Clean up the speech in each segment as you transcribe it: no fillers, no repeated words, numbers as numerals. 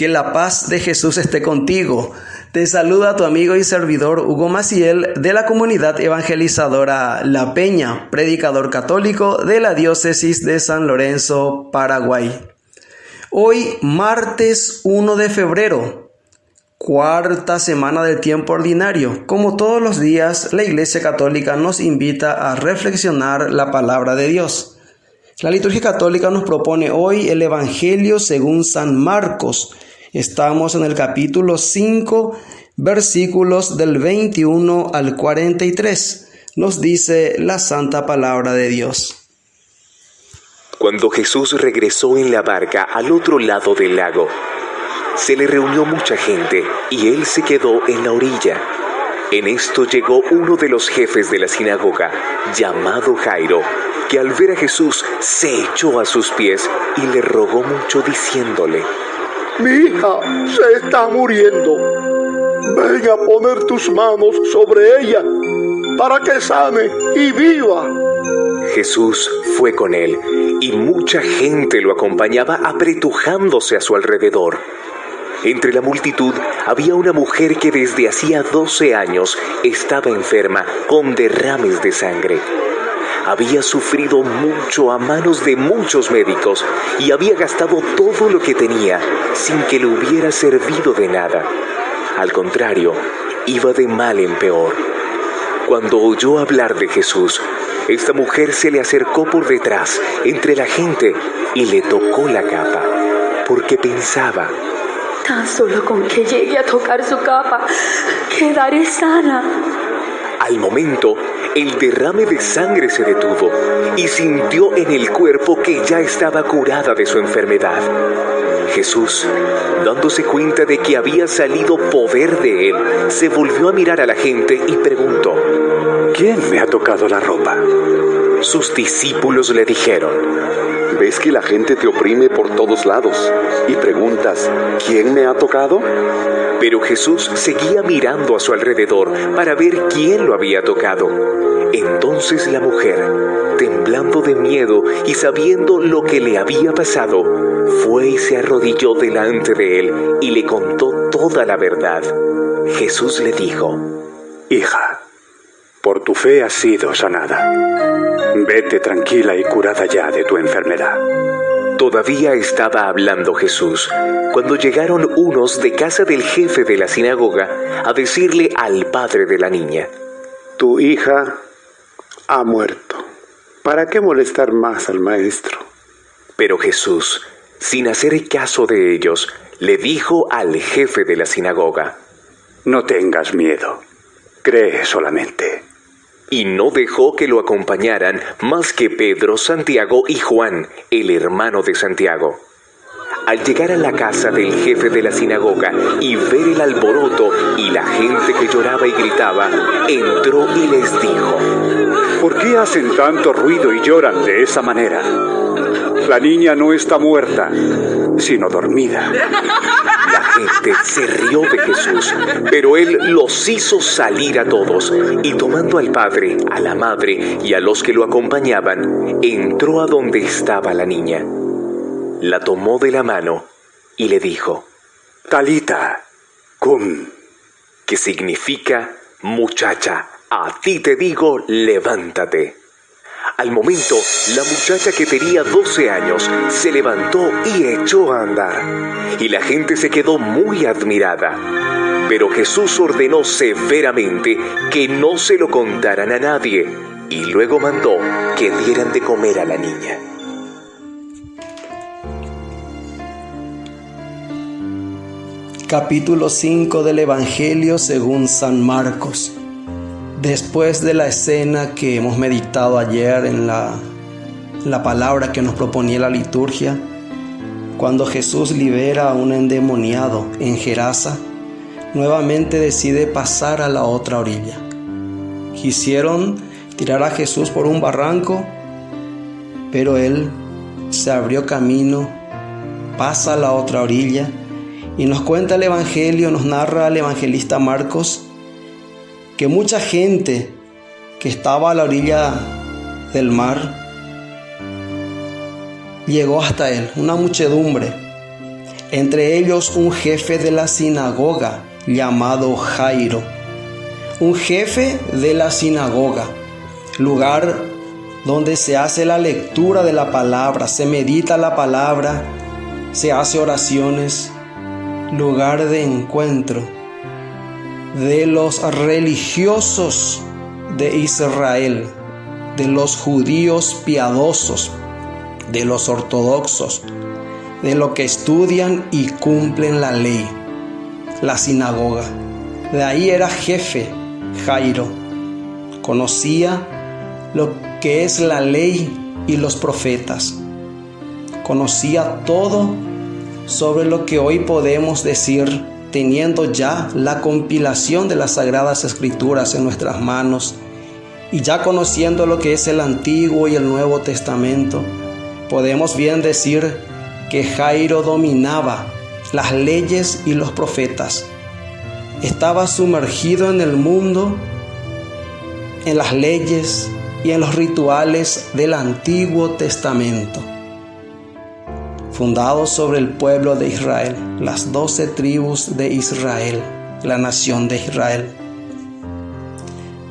Que la paz de Jesús esté contigo. Te saluda tu amigo y servidor Hugo Maciel de la comunidad evangelizadora La Peña, predicador católico de la diócesis de San Lorenzo, Paraguay. Hoy, martes 1 de febrero, cuarta semana del tiempo ordinario. Como todos los días, la Iglesia Católica nos invita a reflexionar la palabra de Dios. La liturgia católica nos propone hoy el Evangelio según San Marcos. Estamos en el capítulo 5, versículos del 21 al 43. Nos dice la santa palabra de Dios. Cuando Jesús regresó en la barca al otro lado del lago, se le reunió mucha gente y él se quedó en la orilla. En esto llegó uno de los jefes de la sinagoga, llamado Jairo, que al ver a Jesús se echó a sus pies y le rogó mucho diciéndole: Mi hija se está muriendo. Ven a poner tus manos sobre ella para que sane y viva. Jesús fue con él y mucha gente lo acompañaba apretujándose a su alrededor. Entre la multitud había una mujer que desde hacía 12 años estaba enferma con derrames de sangre. Había sufrido mucho a manos de muchos médicos y había gastado todo lo que tenía sin que le hubiera servido de nada. Al contrario, iba de mal en peor. Cuando oyó hablar de Jesús, esta mujer se le acercó por detrás, entre la gente, y le tocó la capa, porque pensaba: tan solo con que llegue a tocar su capa, quedaré sana. Al momento, el derrame de sangre se detuvo y sintió en el cuerpo que ya estaba curada de su enfermedad. Jesús, dándose cuenta de que había salido poder de él, se volvió a mirar a la gente y preguntó: ¿Quién me ha tocado la ropa? Sus discípulos le dijeron: ¿Ves que la gente te oprime por todos lados y preguntas: ¿quién me ha tocado? Pero Jesús seguía mirando a su alrededor para ver quién lo había tocado. Entonces la mujer, temblando de miedo y sabiendo lo que le había pasado, fue y se arrodilló delante de él y le contó toda la verdad. Jesús le dijo: Hija, por tu fe has sido sanada. Vete tranquila y curada ya de tu enfermedad. Todavía estaba hablando Jesús cuando llegaron unos de casa del jefe de la sinagoga a decirle al padre de la niña: Tu hija ha muerto. ¿Para qué molestar más al maestro? Pero Jesús, sin hacer caso de ellos, le dijo al jefe de la sinagoga: No tengas miedo, cree solamente. Y no dejó que lo acompañaran más que Pedro, Santiago y Juan, el hermano de Santiago. Al llegar a la casa del jefe de la sinagoga y ver el alboroto y la gente que lloraba y gritaba, entró y les dijo: ¿Por qué hacen tanto ruido y lloran de esa manera? La niña no está muerta, sino dormida. La gente se rió de Jesús, pero él los hizo salir a todos, y tomando al padre, a la madre y a los que lo acompañaban, entró a donde estaba la niña. La tomó de la mano y le dijo: Talita, cum, que significa: muchacha, a ti te digo, levántate. Al momento, la muchacha, que tenía 12 años, se levantó y echó a andar, y la gente se quedó muy admirada. Pero Jesús ordenó severamente que no se lo contaran a nadie, y luego mandó que dieran de comer a la niña. Capítulo 5 del Evangelio según San Marcos. Después de la escena que hemos meditado ayer en la palabra que nos proponía la liturgia, cuando Jesús libera a un endemoniado en Gerasa, nuevamente decide pasar a la otra orilla. Quisieron tirar a Jesús por un barranco, pero él se abrió camino, pasa a la otra orilla, y nos cuenta el Evangelio, nos narra el evangelista Marcos, que mucha gente que estaba a la orilla del mar llegó hasta él, una muchedumbre. entre ellos un jefe de la sinagoga llamado Jairo. Un jefe de la sinagoga, lugar donde se hace la lectura de la palabra, se medita la palabra, se hace oraciones, lugar de encuentro de los religiosos de Israel, de los judíos piadosos, de los ortodoxos, de los que estudian y cumplen la ley, la sinagoga. De ahí era jefe Jairo. Conocía lo que es la ley y los profetas. Conocía todo sobre lo que hoy podemos decir, teniendo ya la compilación de las Sagradas Escrituras en nuestras manos y ya conociendo lo que es el Antiguo y el Nuevo Testamento, podemos bien decir que Jairo dominaba las leyes y los profetas. Estaba sumergido en el mundo, en las leyes y en los rituales del Antiguo Testamento, fundados sobre el pueblo de Israel, las 12 tribus de Israel, la nación de Israel.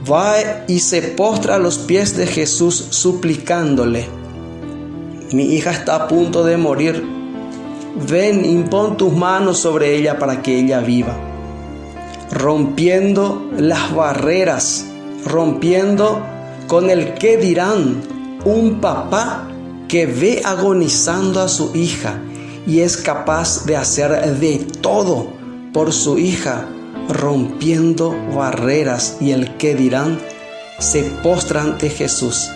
Va y se postra a los pies de Jesús suplicándole: mi hija está a punto de morir, ven, impón tus manos sobre ella para que ella viva. Rompiendo las barreras, rompiendo con el qué dirán, un papá que ve agonizando a su hija y es capaz de hacer de todo por su hija, rompiendo barreras y el qué dirán, se postra ante Jesús,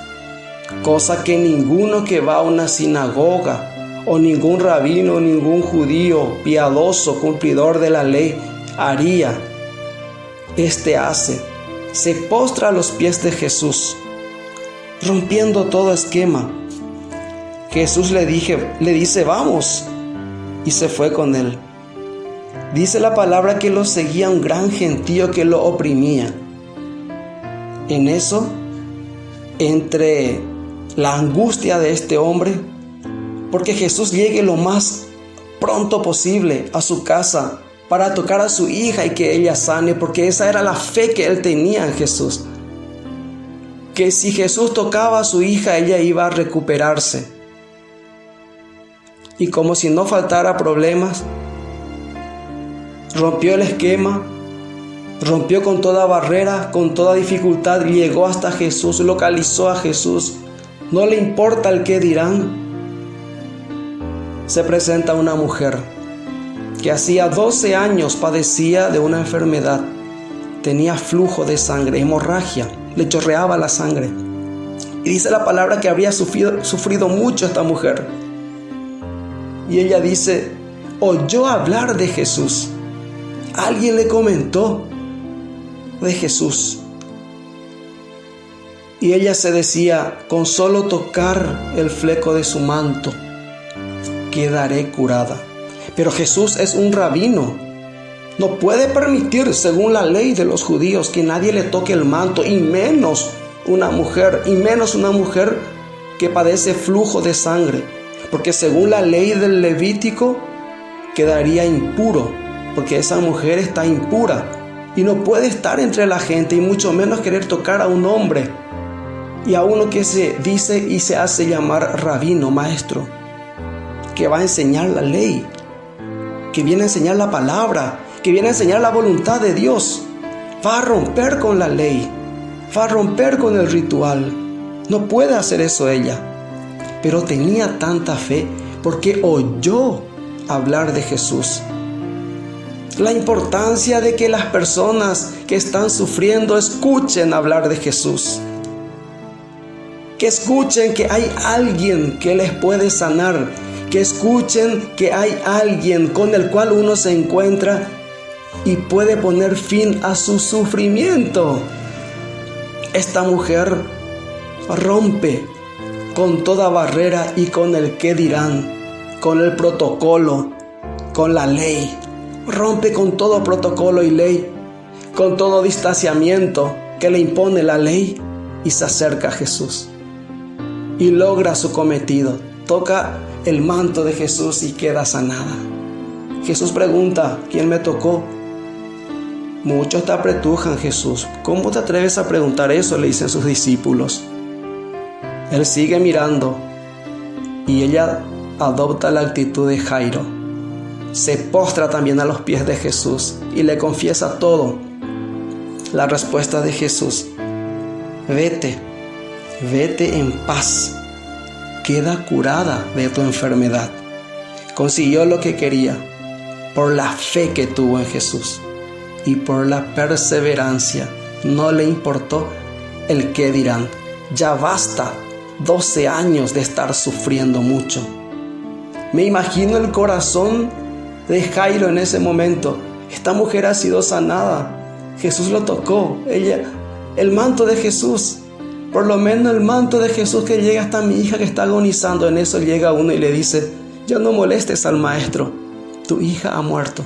cosa que ninguno que va a una sinagoga o ningún rabino, ningún judío piadoso, cumplidor de la ley haría. Este hace, se postra a los pies de Jesús, rompiendo todo esquema. Jesús le dice: vamos, y se fue con él. Dice la palabra que lo seguía un gran gentío que lo oprimía. En eso, entre la angustia de este hombre, porque Jesús llegue lo más pronto posible a su casa para tocar a su hija y que ella sane, porque esa era la fe que él tenía en Jesús, que si Jesús tocaba a su hija, ella iba a recuperarse. Y como si no faltara problemas, rompió el esquema, rompió con toda barrera, con toda dificultad, llegó hasta Jesús, localizó a Jesús. No le importa el qué dirán. Se presenta una mujer que hacía 12 años padecía de una enfermedad. Tenía flujo de sangre, hemorragia, le chorreaba la sangre. Y dice la palabra que habría sufrido mucho esta mujer. Y ella dice: oyó hablar de Jesús. Alguien le comentó de Jesús. Y ella se decía: con solo tocar el fleco de su manto, quedaré curada. Pero Jesús es un rabino. No puede permitir, según la ley de los judíos, que nadie le toque el manto, y menos una mujer que padece flujo de sangre. Porque según la ley del Levítico, quedaría impuro, porque esa mujer está impura y no puede estar entre la gente, y mucho menos querer tocar a un hombre, y a uno que se dice y se hace llamar rabino, maestro, que va a enseñar la ley, que viene a enseñar la palabra, que viene a enseñar la voluntad de Dios. Va a romper con la ley, va a romper con el ritual. No puede hacer eso ella, pero tenía tanta fe porque oyó hablar de Jesús. La importancia de que las personas que están sufriendo escuchen hablar de Jesús, que escuchen que hay alguien que les puede sanar, que escuchen que hay alguien con el cual uno se encuentra y puede poner fin a su sufrimiento. Esta mujer rompe con toda barrera y con el qué dirán, con el protocolo, con la ley. Rompe con todo protocolo y ley, con todo distanciamiento que le impone la ley, y se acerca a Jesús y logra su cometido. Toca el manto de Jesús y queda sanada. Jesús pregunta, ¿quién me tocó? Muchos te apretujan, Jesús. ¿Cómo te atreves a preguntar eso?, le dicen sus discípulos. Él sigue mirando y ella adopta la actitud de Jairo. Se postra también a los pies de Jesús y le confiesa todo. La respuesta de Jesús: vete en paz, queda curada de tu enfermedad. Consiguió lo que quería por la fe que tuvo en Jesús y por la perseverancia. No le importó el qué dirán. Ya basta 12 años de estar sufriendo mucho. Me imagino el corazón de Jairo en ese momento. Esta mujer ha sido sanada. Jesús lo tocó. El manto de Jesús, por lo menos el manto de Jesús que llega hasta mi hija que está agonizando. En eso llega uno y le dice: ya no molestes al maestro, tu hija ha muerto.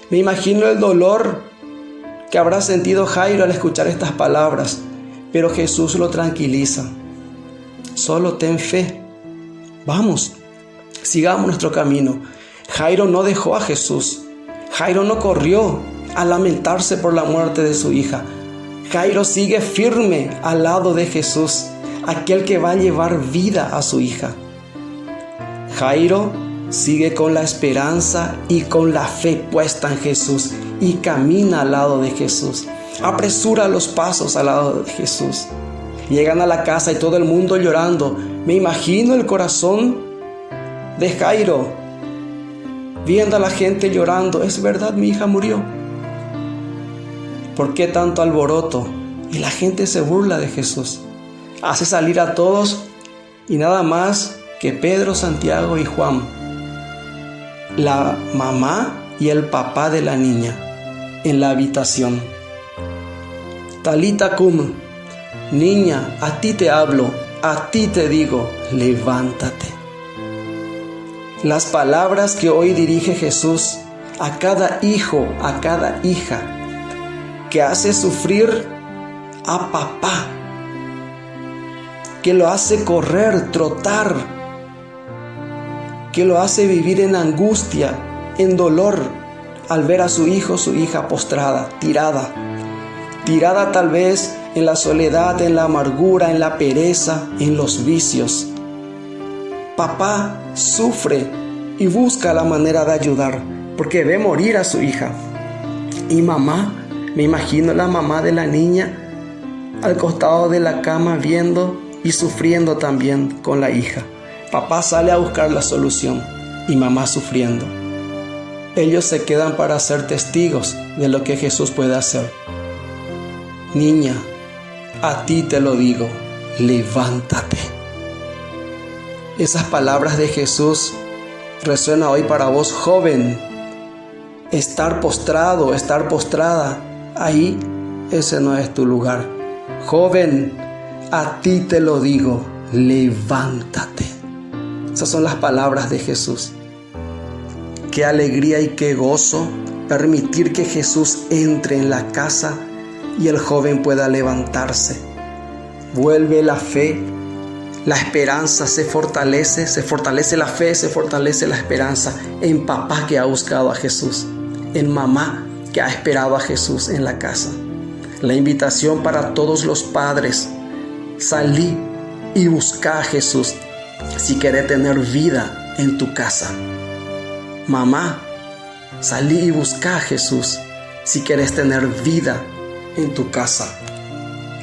Me imagino el dolor que habrá sentido Jairo al escuchar estas palabras, pero Jesús lo tranquiliza. Solo ten fe. Vamos, sigamos nuestro camino. Jairo no dejó a Jesús. Jairo no corrió a lamentarse por la muerte de su hija. Jairo sigue firme al lado de Jesús, aquel que va a llevar vida a su hija. Jairo sigue con la esperanza y con la fe puesta en Jesús y camina al lado de Jesús. Apresura los pasos al lado de Jesús. Llegan a la casa y todo el mundo llorando. Me imagino el corazón de Jairo viendo a la gente llorando. Es verdad, mi hija murió. ¿Por qué tanto alboroto? Y la gente se burla de Jesús. Hace salir a todos y nada más que Pedro, Santiago y Juan, la mamá y el papá de la niña, en la habitación. Talita cum, niña, a ti te hablo, a ti te digo, levántate. Las palabras que hoy dirige Jesús a cada hijo, a cada hija, que hace sufrir a papá, que lo hace correr, trotar, que lo hace vivir en angustia, en dolor, al ver a su hijo, su hija postrada, tirada tal vez en la soledad, en la amargura, en la pereza, en los vicios. Papá sufre y busca la manera de ayudar, porque ve morir a su hija. Y mamá, me imagino la mamá de la niña al costado de la cama viendo y sufriendo también con la hija. Papá sale a buscar la solución y mamá sufriendo. Ellos se quedan para ser testigos de lo que Jesús puede hacer. Niña, a ti te lo digo, levántate. Esas palabras de Jesús resuenan hoy para vos, joven. Estar postrado, estar postrada, ahí ese no es tu lugar. Joven, a ti te lo digo, levántate. Esas son las palabras de Jesús. Qué alegría y qué gozo permitir que Jesús entre en la casa y el joven pueda levantarse. Vuelve la fe, la esperanza se fortalece la fe, se fortalece la esperanza en papá que ha buscado a Jesús, en mamá que ha esperado a Jesús en la casa. La invitación para todos los padres: salí y busca a Jesús si querés tener vida en tu casa. Mamá, salí y busca a Jesús si querés tener vida en tu casa.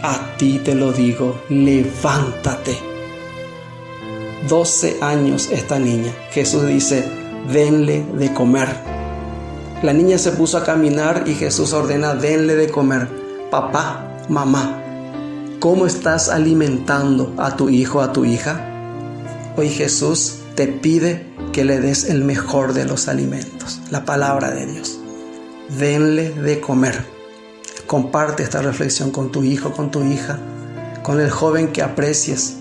A ti te lo digo, levántate. 12 años esta niña. Jesús dice: denle de comer. La niña se puso a caminar y Jesús ordena: denle de comer. Papá, mamá, ¿cómo estás alimentando a tu hijo, a tu hija? Hoy Jesús te pide que le des el mejor de los alimentos, la palabra de Dios. Denle de comer. Comparte esta reflexión con tu hijo, con tu hija, con el joven que aprecies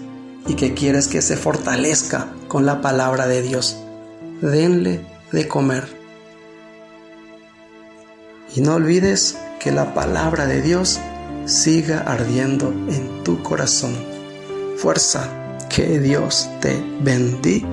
y que quieres que se fortalezca con la palabra de Dios. Denle de comer. Y no olvides que la palabra de Dios siga ardiendo en tu corazón. Fuerza, que Dios te bendice.